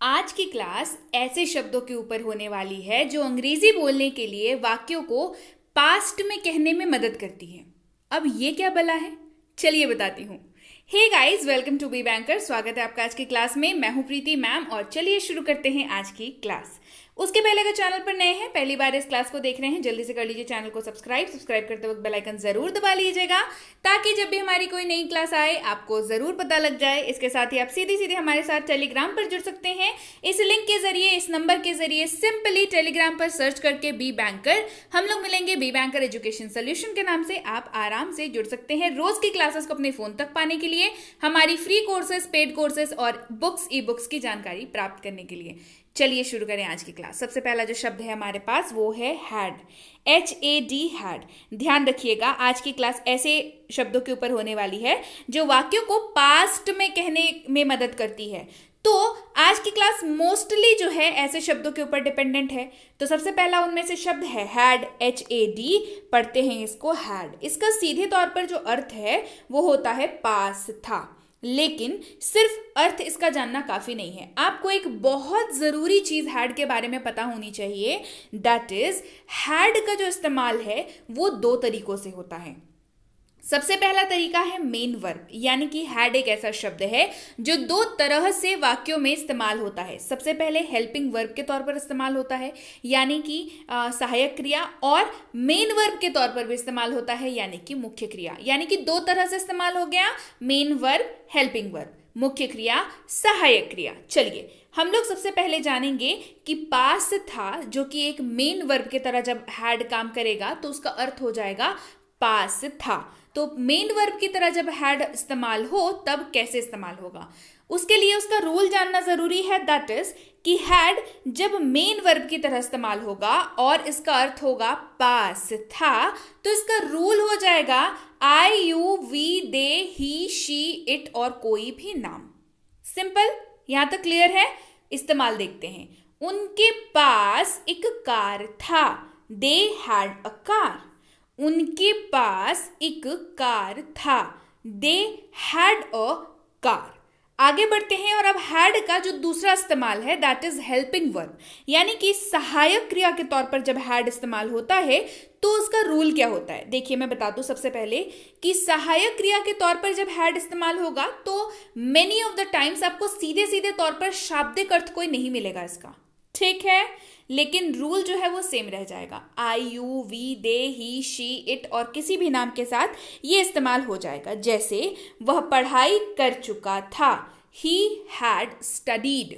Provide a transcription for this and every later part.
आज की क्लास ऐसे शब्दों के ऊपर होने वाली है जो अंग्रेजी बोलने के लिए वाक्यों को पास्ट में कहने में मदद करती है। अब ये क्या भला है, चलिए बताती हूँ। Hey guys, welcome to be banker. स्वागत है आपका आज की क्लास में। मैं हूँ प्रीति मैम और चलिए शुरू करते हैं आज की क्लास। उसके पहले अगर चैनल पर नए हैं, पहली बार इस क्लास को देख रहे हैं, जल्दी से कर लीजिए चैनल को सब्सक्राइब करते वक्त बेल आइकन जरूर दबा लीजिएगा ताकि जब भी हमारी कोई नई क्लास आए आपको जरूर पता लग जाए। इसके साथ ही आप सीधे सीधे हमारे साथ टेलीग्राम पर जुड़ सकते हैं। इस लिंक के जरिए, इस नंबर के जरिए सिंपली टेलीग्राम पर सर्च करके बी बैंकर हम लोग मिलेंगे। बी बैंकर एजुकेशन सोल्यूशन के नाम से आप आराम से जुड़ सकते हैं रोज की क्लासेस को अपने फोन तक पाने के लिए, हमारी फ्री कोर्सेज, पेड कोर्सेज और बुक्स, ई बुक्स की जानकारी प्राप्त करने के लिए। चलिए शुरू करें आज की क्लास। सबसे पहला जो शब्द है हमारे पास वो है हैड, HAD, हैड। ध्यान रखिएगा, आज की क्लास ऐसे शब्दों के ऊपर होने वाली है जो वाक्यों को पास्ट में कहने में मदद करती है। तो आज की क्लास मोस्टली जो है ऐसे शब्दों के ऊपर डिपेंडेंट है। तो सबसे पहला उनमें से शब्द है हैड, HAD। पढ़ते हैं इसको हैड। इसका सीधे तौर पर जो अर्थ है वो होता है पास था, लेकिन सिर्फ अर्थ इसका जानना काफी नहीं है। आपको एक बहुत जरूरी चीज हैड के बारे में पता होनी चाहिए, दैट इज हैड का जो इस्तेमाल है वो दो तरीकों से होता है। सबसे पहला तरीका है मेन वर्ब, यानी कि हैड एक ऐसा शब्द है जो दो तरह से वाक्यों में इस्तेमाल होता है। सबसे पहले हेल्पिंग वर्ब के तौर पर इस्तेमाल होता है, यानी कि सहायक क्रिया, और मेन वर्ब के तौर पर भी इस्तेमाल होता है, यानी कि मुख्य क्रिया। यानी कि दो तरह से इस्तेमाल हो गया, मेन वर्ब, हेल्पिंग वर्ब, मुख्य क्रिया, सहायक क्रिया। चलिए हम लोग सबसे पहले जानेंगे कि पास था, जो कि एक मेन वर्ब की तरह जब हैड काम करेगा तो उसका अर्थ हो जाएगा पास था। तो मेन वर्ब की तरह जब हैड इस्तेमाल हो तब कैसे इस्तेमाल होगा, उसके लिए उसका रूल जानना जरूरी है। दैट इज कि हैड जब मेन वर्ब की तरह इस्तेमाल होगा और इसका अर्थ होगा पास था, तो इसका रूल हो जाएगा I, you, we, they, he, she, it और कोई भी नाम। सिंपल, यहां तक क्लियर है। इस्तेमाल देखते हैं। उनके पास एक कार था, दे हैड अ कार। उनके पास एक कार था, दे हैड अ कार। आगे बढ़ते हैं और अब हैड का जो दूसरा इस्तेमाल है दैट इज हेल्पिंग वर्ब, यानी कि सहायक क्रिया के तौर पर जब हैड इस्तेमाल होता है तो उसका रूल क्या होता है। देखिए मैं बता दूं सबसे पहले कि सहायक क्रिया के तौर पर जब हैड इस्तेमाल होगा तो मेनी ऑफ द टाइम्स आपको सीधे सीधे तौर पर शाब्दिक अर्थ कोई नहीं मिलेगा इसका, ठीक है, लेकिन रूल जो है वो सेम रह जाएगा। I, you, we, they, he, she, it और किसी भी नाम के साथ ये इस्तेमाल हो जाएगा। जैसे वह पढ़ाई कर चुका था, ही हैड स्टडीड।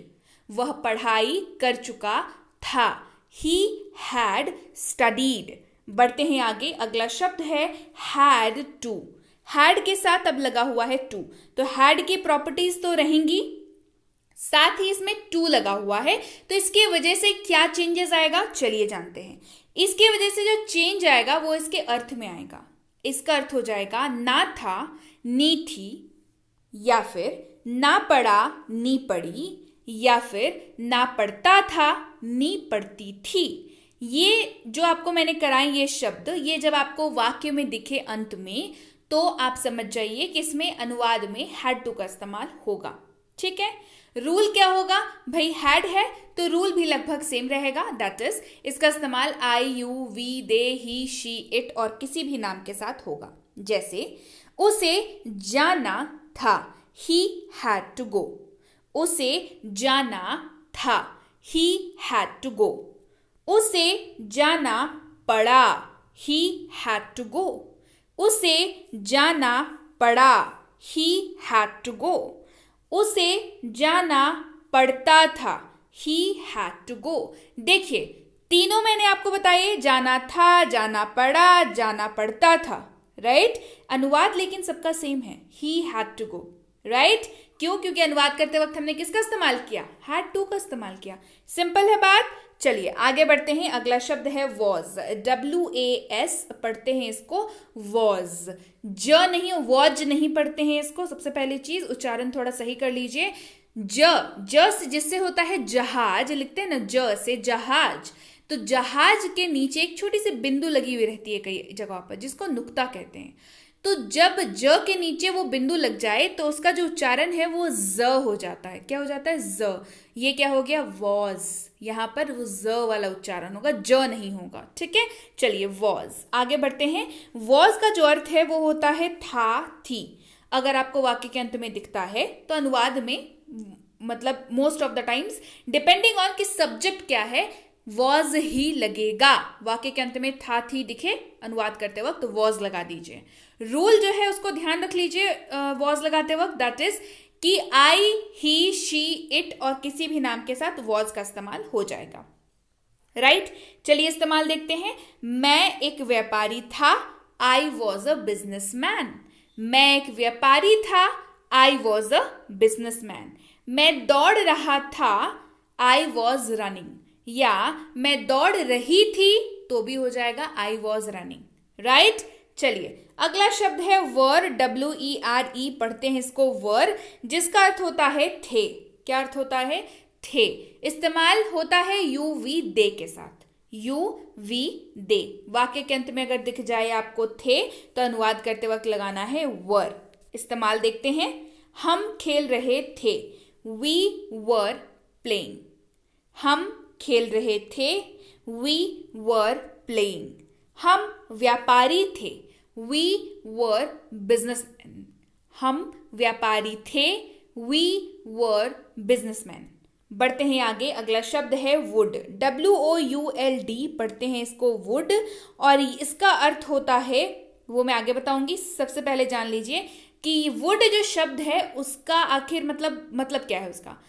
वह पढ़ाई कर चुका था, ही हैड स्टडीड। बढ़ते हैं आगे, अगला शब्द है हैड टू। हैड के साथ अब लगा हुआ है टू, तो हैड की प्रॉपर्टीज तो रहेंगी, साथ ही इसमें टू लगा हुआ है, तो इसके वजह से क्या चेंजेस आएगा चलिए जानते हैं। इसके वजह से जो चेंज आएगा वो इसके अर्थ में आएगा। इसका अर्थ हो जाएगा ना था, नी थी, या फिर ना पढ़ा, नी पढ़ी, या फिर ना पढ़ता था, नी पढ़ती थी। ये जो आपको मैंने कराए ये शब्द, ये जब आपको वाक्य में दिखे अंत में तो आप समझ जाइए कि इसमें अनुवाद में हैड टू का इस्तेमाल होगा, ठीक है। रूल क्या होगा भाई, हैड है तो रूल भी लगभग सेम रहेगा। दैट इज इसका इस्तेमाल I, you, we, they, he, she, it और किसी भी नाम के साथ होगा। जैसे उसे जाना था, ही हैड टू गो। उसे जाना था, ही हैड टू गो। उसे जाना पड़ा, ही हैड टू गो। उसे जाना पड़ा, ही हैड टू गो। उसे जाना पड़ता था, ही हैड टू गो। देखिए तीनों मैंने आपको बताए, जाना था, जाना पड़ा, जाना पड़ता था, राइट। अनुवाद लेकिन सबका सेम है, he had to go, right. क्यों? क्योंकि अनुवाद करते वक्त हमने किसका इस्तेमाल किया, हैड टू का इस्तेमाल किया। सिंपल है बात। चलिए आगे बढ़ते हैं। अगला शब्द है वॉज, WAS पढ़ते हैं इसको वॉज, ज नहीं वॉज नहीं पढ़ते हैं इसको। सबसे पहली चीज उच्चारण थोड़ा सही कर लीजिए। ज से जिससे होता है जहाज, लिखते हैं ना ज से जहाज, तो जहाज के नीचे एक छोटी सी बिंदु लगी हुई रहती है कई जगहों पर जिसको नुक्ता कहते हैं। तो जब ज के नीचे वो बिंदु लग जाए तो उसका जो उच्चारण है वो ज हो जाता है। क्या हो जाता है? ज। ये क्या हो गया? वॉज। यहां पर वो ज वाला उच्चारण होगा, ज नहीं होगा। ठीक है, चलिए वॉज। आगे बढ़ते हैं। वॉज का जो अर्थ है वो होता है था, थी। अगर आपको वाक्य के अंत में दिखता है तो अनुवाद में, मतलब most of the times depending on कि सब्जेक्ट क्या है, वॉज ही लगेगा। वाक्य के अंत में था, थी दिखे, अनुवाद करते वक्त वॉज लगा दीजिए। रूल जो है उसको ध्यान रख लीजिए वॉज लगाते वक्त, दैट इज कि आई, ही, शी, इट और किसी भी नाम के साथ वॉज का इस्तेमाल हो जाएगा। राइट, चलिए इस्तेमाल देखते हैं। मैं एक व्यापारी था, आई वॉज अ बिजनेसमैन। मैं एक व्यापारी था, आई वॉज अ बिजनेसमैन। मैं दौड़ रहा था, आई वॉज रनिंग। या मैं दौड़ रही थी तो भी हो जाएगा आई वॉज रनिंग। राइट, चलिए अगला शब्द है वर, WERE पढ़ते हैं इसको वर, जिसका अर्थ होता है थे। क्या अर्थ होता है? थे। इस्तेमाल होता है यू वी दे के साथ। यू वी दे। वाक्य के अंत में अगर दिख जाए आपको थे तो अनुवाद करते वक्त लगाना है वर। इस्तेमाल देखते हैं। हम खेल रहे थे, वी वर प्लेइंग। हम खेल रहे थे, वी वर प्लेइंग। हम व्यापारी थे, वी वर बिजनेसमैन। हम व्यापारी थे, वी वर बिजनेसमैन। बढ़ते हैं आगे। अगला शब्द है वुड, WOULD पढ़ते हैं इसको वुड, और इसका अर्थ होता है, वो मैं आगे बताऊंगी। सबसे पहले जान लीजिए कि वुड जो शब्द है उसका आखिर मतलब क्या है। उसका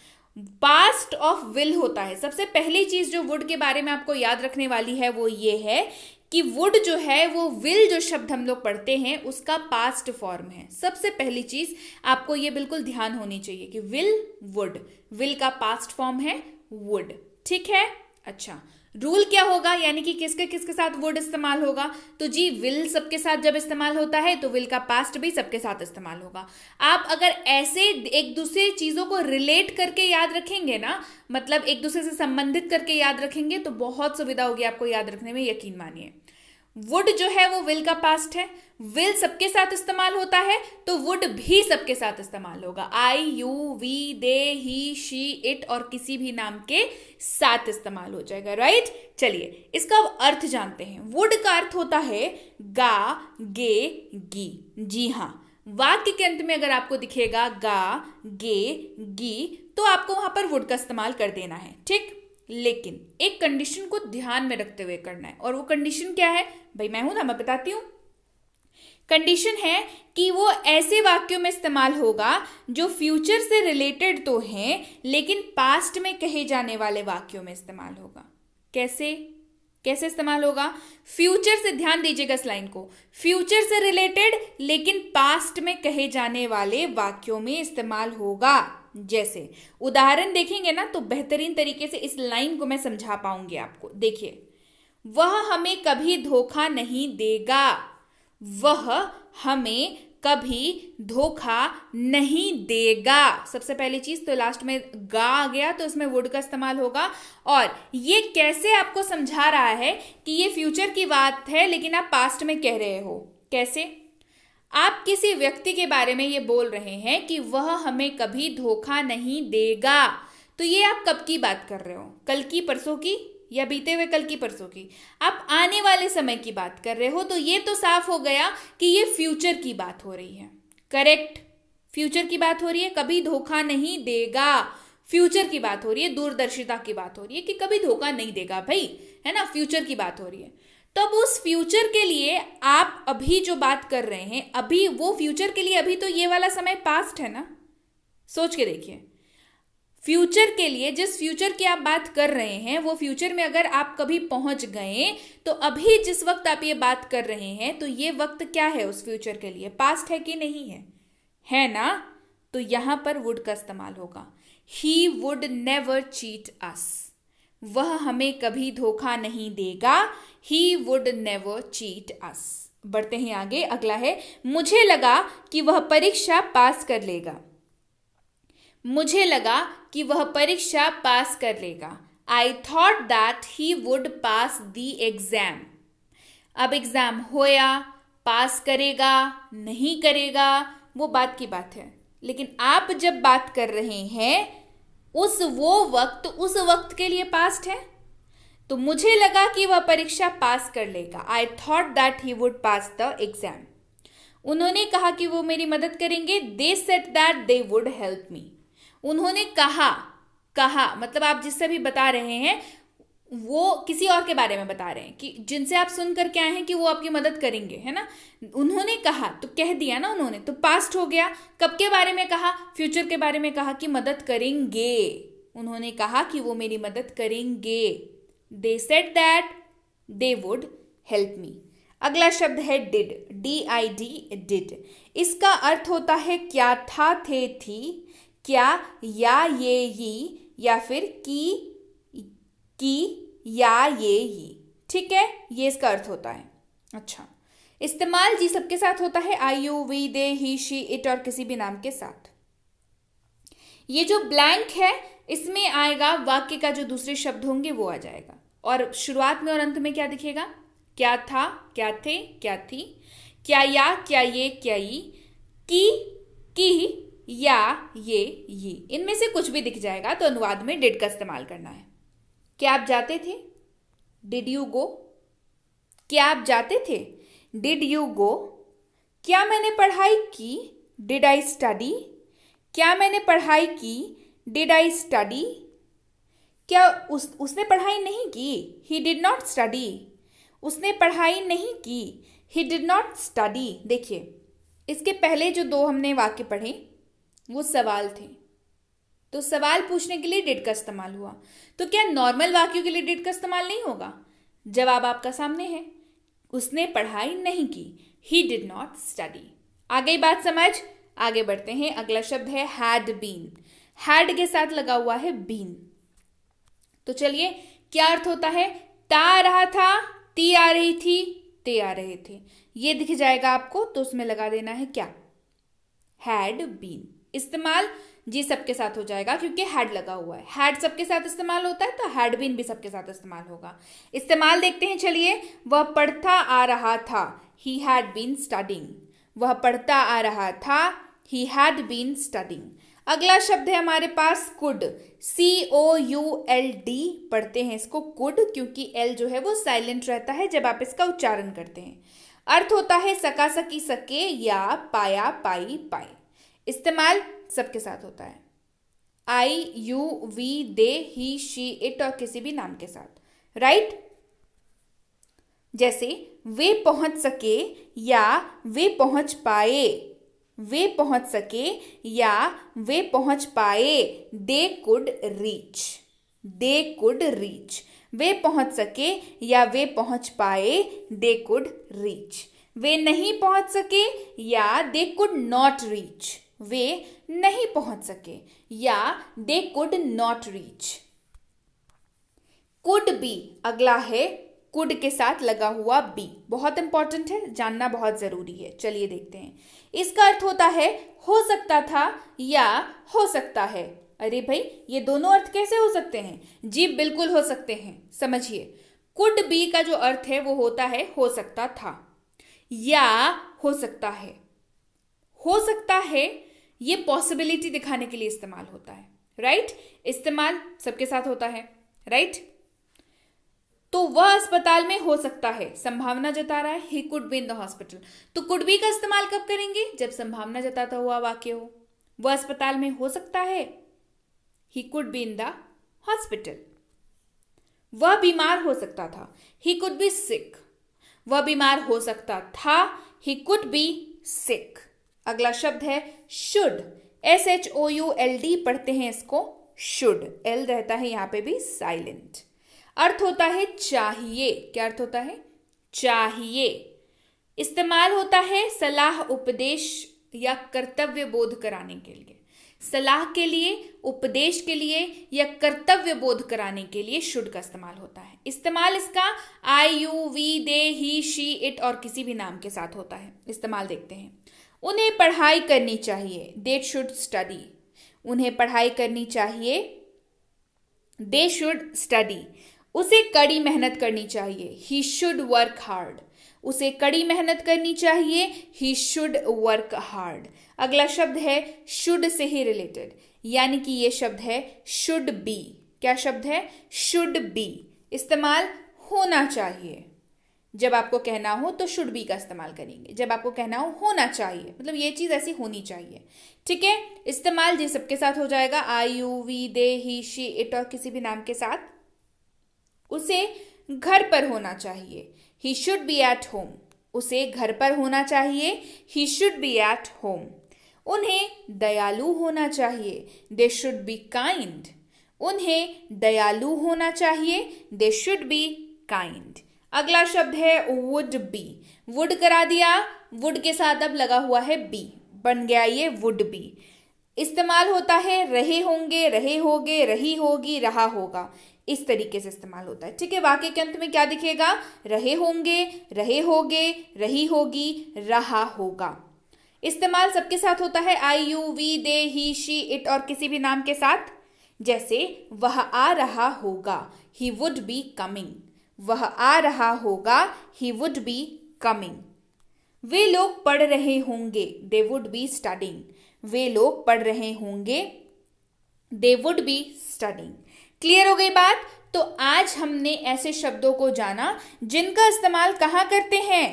पास्ट ऑफ विल होता है। सबसे पहली चीज जो वुड के बारे में आपको याद रखने वाली है वो ये है कि वुड जो है वो विल जो शब्द हम लोग पढ़ते हैं उसका पास्ट फॉर्म है। सबसे पहली चीज आपको ये बिल्कुल ध्यान होनी चाहिए कि विल, वुड, विल का पास्ट फॉर्म है वुड। ठीक है, अच्छा रूल क्या होगा, यानी कि किसके किसके साथ वुड इस्तेमाल होगा? तो जी विल सबके साथ जब इस्तेमाल होता है तो विल का पास्ट भी सबके साथ इस्तेमाल होगा। आप अगर ऐसे एक दूसरे चीजों को रिलेट करके याद रखेंगे ना, मतलब एक दूसरे से संबंधित करके याद रखेंगे तो बहुत सुविधा होगी आपको याद रखने में, यकीन मानिए। वुड जो है वो विल का पास्ट है, विल सबके साथ इस्तेमाल होता है तो वुड भी सबके साथ इस्तेमाल होगा। I, you, we, they, he, she, it और किसी भी नाम के साथ इस्तेमाल हो जाएगा। राइट, चलिए इसका अर्थ जानते हैं। वुड का अर्थ होता है गा, गे, गी। जी हाँ, वाक्य के अंत में अगर आपको दिखेगा गा, गे, गी तो आपको वहां पर वुड का इस्तेमाल कर देना है। ठीक, लेकिन एक कंडीशन को ध्यान में रखते हुए करना है, और वो कंडीशन क्या है भाई? मैं हूं ना, मैं बताती हूं। कंडीशन है कि वो ऐसे वाक्यों में इस्तेमाल होगा जो फ्यूचर से रिलेटेड तो हैं लेकिन पास्ट में कहे जाने वाले वाक्यों में इस्तेमाल होगा। कैसे कैसे इस्तेमाल होगा? फ्यूचर से, ध्यान दीजिएगा इस लाइन को, फ्यूचर से रिलेटेड लेकिन पास्ट में कहे जाने वाले वाक्यों में इस्तेमाल होगा। जैसे उदाहरण देखेंगे ना तो बेहतरीन तरीके से इस लाइन को मैं समझा पाऊंगी आपको। देखिए, वह हमें कभी धोखा नहीं देगा। वह हमें कभी धोखा नहीं देगा। सबसे पहली चीज तो लास्ट में गा आ गया तो इसमें वुड का इस्तेमाल होगा। और ये कैसे आपको समझा रहा है कि ये फ्यूचर की बात है लेकिन आप पास्ट में कह रहे हो? कैसे? आप किसी व्यक्ति के बारे में ये बोल रहे हैं कि वह हमें कभी धोखा नहीं देगा, तो ये आप कब की बात कर रहे हो? कल की, परसों की, या बीते हुए कल की, परसों की? आप आने वाले समय की बात कर रहे हो, तो ये तो साफ हो गया कि ये फ्यूचर की बात हो रही है। करेक्ट, फ्यूचर की बात हो रही है, कभी धोखा नहीं देगा, फ्यूचर की बात हो रही है, दूरदर्शिता की बात हो रही है कि कभी धोखा नहीं देगा भाई, है ना, फ्यूचर की बात हो रही है। तब उस फ्यूचर के लिए आप अभी जो बात कर रहे हैं, अभी वो फ्यूचर के लिए अभी तो ये वाला समय पास्ट है ना। सोच के देखिए, फ्यूचर के लिए जिस फ्यूचर की आप बात कर रहे हैं वो फ्यूचर में अगर आप कभी पहुंच गए तो अभी जिस वक्त आप ये बात कर रहे हैं तो ये वक्त क्या है उस फ्यूचर के लिए? पास्ट है कि नहीं है? है ना। तो यहां पर वुड का इस्तेमाल होगा। ही वुड नेवर चीट अस। वह हमें कभी धोखा नहीं देगा। ही वुड नेवर चीट अस। बढ़ते हैं आगे। अगला है, मुझे लगा कि वह परीक्षा पास कर लेगा। मुझे लगा कि वह परीक्षा पास कर लेगा। I thought that he would pass the exam. अब एग्जाम होया, पास करेगा नहीं करेगा वो बात की बात है, लेकिन आप जब बात कर रहे हैं उस वक्त के लिए पास्ट है। तो मुझे लगा कि वह परीक्षा पास कर लेगा। I thought that he would pass the exam. उन्होंने कहा कि वो मेरी मदद करेंगे। They said that they would help me. उन्होंने कहा, कहा मतलब आप जिससे भी बता रहे हैं वो किसी और के बारे में बता रहे हैं कि जिनसे आप सुन करके आए हैं कि वो आपकी मदद करेंगे, है ना। उन्होंने कहा तो कह दिया ना उन्होंने, तो पास्ट हो गया। कब के बारे में कहा? फ्यूचर के बारे में कहा कि मदद करेंगे। उन्होंने कहा कि वो मेरी मदद करेंगे। They said that they would help me. अगला शब्द है डिड, DID, डिड। इसका अर्थ होता है क्या था, थे, थी, क्या या ये या फिर की या ये। ठीक है, ये इसका अर्थ होता है। अच्छा, इस्तेमाल जी सबके साथ होता है, I you we they he she it और किसी भी नाम के साथ। ये जो ब्लैंक है इसमें आएगा वाक्य का जो दूसरे शब्द होंगे वो आ जाएगा। और शुरुआत में और अंत में क्या दिखेगा? क्या था, क्या थे, क्या थी, क्या या, क्या ये, क्या ई, की या ये। इनमें से कुछ भी दिख जाएगा तो अनुवाद में डिड का इस्तेमाल करना है। क्या आप जाते थे? Did you go? क्या आप जाते थे? Did you go? क्या मैंने पढ़ाई की? Did I study? क्या मैंने पढ़ाई की? Did I study? क्या उसने पढ़ाई नहीं की? He did not study. उसने पढ़ाई नहीं की, ही डिड नॉट स्टडी। देखिए, इसके पहले जो दो हमने वाक्य पढ़े वो सवाल थे, तो सवाल पूछने के लिए डिड का इस्तेमाल हुआ। तो क्या नॉर्मल वाक्यों के लिए डिड का इस्तेमाल नहीं होगा? जवाब आपका सामने है, उसने पढ़ाई नहीं की, ही डिड नॉट स्टडी। आ गई बात समझ? आगे बढ़ते हैं। अगला शब्द है हैड बीन। हैड के साथ लगा हुआ है बीन। तो चलिए, क्या अर्थ होता है? ता आ रहा था, ती आ रही थी, ते आ रहे थे। ये दिख जाएगा आपको, तो उसमें लगा देना है क्या? Had been. इस्तेमाल जी सबके साथ हो जाएगा क्योंकि हैड लगा हुआ है। हैड सबके साथ इस्तेमाल होता है तो हैड बीन भी सबके साथ इस्तेमाल होगा। इस्तेमाल देखते हैं, चलिए। वह पढ़ता आ रहा था, ही हैड बीन स्टडिंग। वह पढ़ता आ रहा था, ही हैड बीन स्टडिंग। अगला शब्द है हमारे पास कुड, COULD पढ़ते हैं इसको कुड, क्योंकि एल जो है वो साइलेंट रहता है जब आप इसका उच्चारण करते हैं। अर्थ होता है सका, सकी, सके या पाया, पाई, पाए। इस्तेमाल सबके साथ होता है, I you we they he she it और किसी भी नाम के साथ, राइट। जैसे वे पहुंच सके या वे पहुंच पाए, वे पहुंच सके या वे पहुंच पाए। They could reach, they could reach. वे पहुंच सके या वे पहुंच पाए, दे कुड रीच। वे नहीं पहुंच सके या दे कुड नॉट रीच, वे नहीं पहुंच सके या they could not reach. Could be अगला है, कुड के साथ लगा हुआ बी, बहुत इंपॉर्टेंट है, जानना बहुत जरूरी है। चलिए देखते हैं। इसका अर्थ होता है हो सकता था या हो सकता है। अरे भाई, ये दोनों अर्थ कैसे हो सकते हैं? जी बिल्कुल हो सकते हैं। समझिए, कुड बी का जो अर्थ है वो होता है हो सकता था या हो सकता है। हो सकता है ये पॉसिबिलिटी दिखाने के लिए इस्तेमाल होता है, राइट। इस्तेमाल सबके साथ होता है, राइट। तो वह अस्पताल में हो सकता है, संभावना जता रहा है, he could be in the hospital. तो कुड बी का इस्तेमाल कब करेंगे? जब संभावना जताता हुआ वाक्य हो। वह अस्पताल में हो सकता है, he could be in the hospital. वह बीमार हो सकता था, ही कुड बी सिक। वह बीमार हो सकता था, ही कुड बी सिक। अगला शब्द है शुड, SHOULD पढ़ते हैं इसको, शुड। एल रहता है यहां पे भी साइलेंट। अर्थ होता है चाहिए। क्या अर्थ होता है? चाहिए। इस्तेमाल होता है सलाह, उपदेश या कर्तव्य बोध कराने के लिए। सलाह के लिए, उपदेश के लिए या कर्तव्य बोध कराने के लिए शुड का इस्तेमाल होता है। इस्तेमाल इसका I you we they he she it और किसी भी नाम के साथ होता है। इस्तेमाल देखते हैं। उन्हें पढ़ाई करनी चाहिए, दे शुड स्टडी। उन्हें पढ़ाई करनी चाहिए, दे शुड स्टडी। उसे कड़ी मेहनत करनी चाहिए, ही शुड वर्क हार्ड। उसे कड़ी मेहनत करनी चाहिए, ही शुड वर्क हार्ड। अगला शब्द है शुड से ही रिलेटेड, यानी कि ये शब्द है शुड बी। क्या शब्द है? Should be. इस्तेमाल होना चाहिए। जब आपको कहना हो तो शुड बी का इस्तेमाल करेंगे, जब आपको कहना हो होना चाहिए, मतलब ये चीज ऐसी होनी चाहिए। ठीक है, इस्तेमाल जी सबके साथ हो जाएगा, I you we they he she it और किसी भी नाम के साथ। उसे घर पर होना चाहिए, he should be at home. उसे घर पर होना चाहिए, he should be at home. उन्हें दयालु होना चाहिए, दे शुड बी काइंड। उन्हें दयालु होना चाहिए, दे शुड बी काइंड। अगला शब्द है वुड बी। वुड करा दिया, वुड के साथ अब लगा हुआ है बी, बन गया ये वुड बी। इस्तेमाल होता है रहे होंगे, रहे होगे, रही होगी, रहा होगा, इस तरीके से इस्तेमाल होता है। ठीक है, वाक्य के अंत में क्या दिखेगा? रहे होंगे, रहे होगे, रही होगी, रहा होगा। इस्तेमाल सबके साथ होता है, I you we they he she it और किसी भी नाम के साथ। जैसे वह आ रहा होगा, ही वुड बी कमिंग। वह आ रहा होगा, ही वुड बी कमिंग। वे लोग पढ़ रहे होंगे, दे वुड बी स्टडिंग। वे लोग पढ़ रहे होंगे, they would be studying. Clear हो गई बात? तो आज हमने ऐसे शब्दों को जाना जिनका इस्तेमाल कहाँ करते हैं?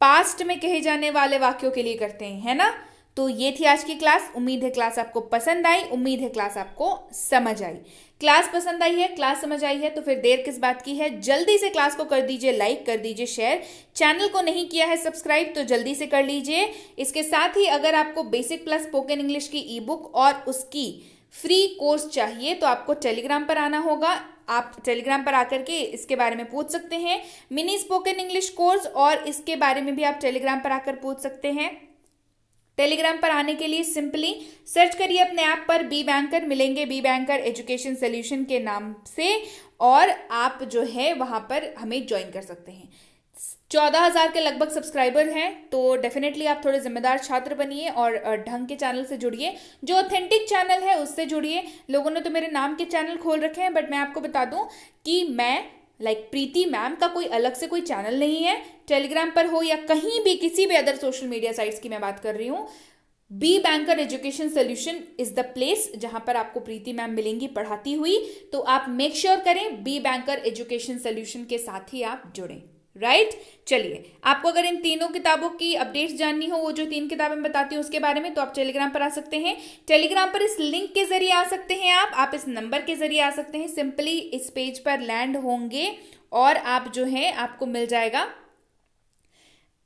पास्ट में कहे जाने वाले वाक्यों के लिए करते हैं, है ना? तो ये थी आज की क्लास। उम्मीद है क्लास आपको पसंद आई, उम्मीद है क्लास आपको समझ आई। क्लास पसंद आई है, क्लास समझ आई है, तो फिर देर किस बात की है? जल्दी से क्लास को कर दीजिए लाइक, कर दीजिए शेयर। चैनल को नहीं किया है सब्सक्राइब तो जल्दी से कर लीजिए। इसके साथ ही अगर आपको बेसिक प्लस स्पोकन इंग्लिश की ई बुक और उसकी फ्री कोर्स चाहिए तो आपको टेलीग्राम पर आना होगा। आप टेलीग्राम पर आकर के इसके बारे में पूछ सकते हैं। मिनी स्पोकन इंग्लिश कोर्स और इसके बारे में भी आप टेलीग्राम पर आकर पूछ सकते हैं। टेलीग्राम पर आने के लिए सिंपली सर्च करिए अपने ऐप पर बी बैंकर, मिलेंगे बी बैंकर एजुकेशन सोल्यूशन के नाम से, और आप जो है वहां पर हमें ज्वाइन कर सकते हैं। 14,000 के लगभग सब्सक्राइबर हैं, तो डेफिनेटली आप थोड़े जिम्मेदार छात्र बनिए और ढंग के चैनल से जुड़िए, जो ऑथेंटिक चैनल है उससे जुड़िए। लोगों ने तो मेरे नाम के चैनल खोल रखे हैं, बट मैं आपको बता दूं कि मैं प्रीति मैम का कोई अलग से कोई चैनल नहीं है। टेलीग्राम पर हो या कहीं भी किसी भी अदर सोशल मीडिया साइट्स की मैं बात कर रही हूँ, Be Banker education solution is the place जहां पर आपको प्रीति मैम मिलेंगी पढ़ाती हुई। तो आप मेक श्योर करें बी बैंकर एजुकेशन सोल्यूशन के साथ ही आप जुड़ें। राइट? चलिए, आपको अगर इन तीनों किताबों की अपडेट्स जाननी हो, वो जो 3 किताबें बताती हूँ उसके बारे में, तो आप टेलीग्राम पर आ सकते हैं। टेलीग्राम पर इस लिंक के जरिए आ सकते हैं, आप इस नंबर के जरिए आ सकते हैं। सिंपली इस पेज पर लैंड होंगे और आप जो है आपको मिल जाएगा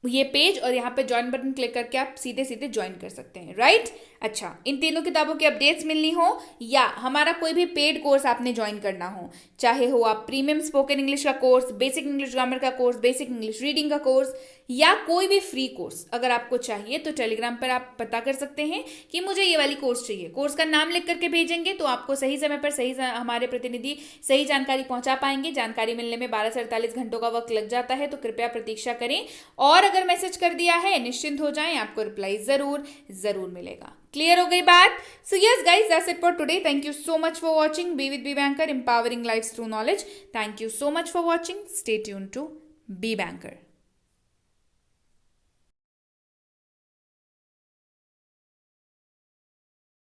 ये पेज, और यहाँ पे ज्वाइन बटन क्लिक करके आप सीधे सीधे ज्वाइन कर सकते हैं। राइट? अच्छा, इन तीनों किताबों की अपडेट्स मिलनी हो या हमारा कोई भी पेड कोर्स आपने ज्वाइन करना हो, चाहे हो आप प्रीमियम स्पोकन इंग्लिश का कोर्स, बेसिक इंग्लिश ग्रामर का कोर्स, बेसिक इंग्लिश रीडिंग का कोर्स, या कोई भी फ्री कोर्स अगर आपको चाहिए, तो टेलीग्राम पर आप पता कर सकते हैं कि मुझे ये वाली कोर्स चाहिए। कोर्स का नाम लिख करके भेजेंगे तो आपको सही समय पर हमारे प्रतिनिधि सही जानकारी पहुंचा पाएंगे। जानकारी मिलने में 12 से 48 घंटों का वक्त लग जाता है, तो कृपया प्रतीक्षा करें। और अगर मैसेज कर दिया है, निश्चिंत हो जाएं, आपको रिप्लाई जरूर मिलेगा। क्लियर हो गई बात? So yes guys, that's it for today. Thank you so much for watching be with Be Banker, empowering lives through knowledge. Thank you so much for watching. Stay tuned to Be Banker.